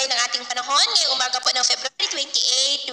paglagay ng ating panahon ngayong umaga po ng February 28,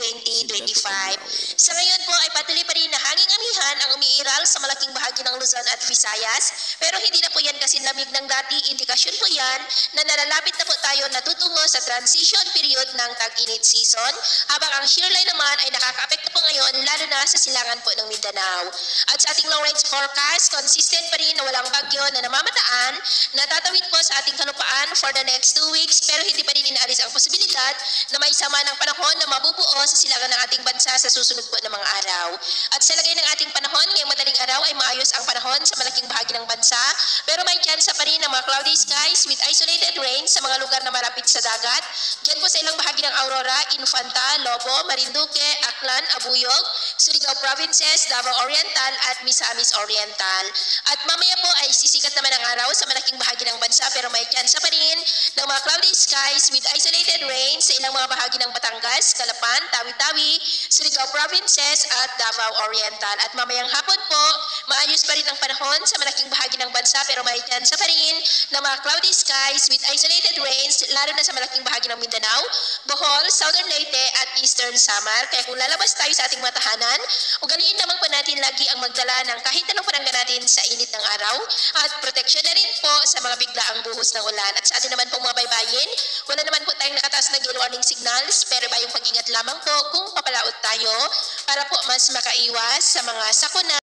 2025. Sa ngayon po ay patuloy pa rin na hanging amihan ang umiiral sa malaking bahagi ng Luzon at Visayas, pero hindi na po yan kasi lamig ng dati. Indikasyon po yan na nalalapit na po tayo natutungo sa transition period ng tag-init season, habang ang shear line naman ay nakaka-apekto po ngayon lalo na sa silangan po ng Mindanao. At sa ating long range forecast, consistent pa rin na walang bagyo na namamataan na tatawid po sa ating kalupaan for the next 2 weeks, pero hindi pa rin inaalis ang posibilidad na may sama ng panahon na mabubuo sa silangan ng ating bansa sa susunod po ng mga araw. At sa lagay ng ating panahon, ngayong madaling araw ay maayos ang panahon sa malaking bahagi ng bansa, pero may tsansa pa rin ng mga cloudy skies with isolated rain sa mga lugar na malapit sa dagat. Diyan po sa ilang bahagi ng Aurora, Infanta, Lobo, Marinduque, Aklan, Abuyog, Surigao Provinces, Davao Oriental at Misamis Oriental. At mamaya po ay sisikat naman ang araw sa malaking bahagi ng bansa, pero may tsansa pa rin ng mga cloudy skies with isolated rain sa ilang mga bahagi ng Batangas, Calapan, Tawi-Tawi, Surigao Provinces at Davao Oriental. At mamayang hapon po, maayos pa rin ang panahon sa malaking bahagi ng bansa, pero may tsansa pa rin ng mga cloudy skies with isolated rains lalo na sa malaking bahagi ng Mindanao, Bohol, Southern Leyte at Eastern Samar. Kaya kung lalabas tayo sa ating mga tahanan, ugaliin naman po natin lagi ang magdala ng kahit anong panangga natin sa init ng araw, at proteksyon na rin po sa mga biglaang buhos ng ulan. At sa atin naman pong mga baybayin, wala naman po tayong nakataas na gale warning signals, pero bayong pag-ingat lamang po kung papalaot tayo para po mas makaiwas sa mga sakuna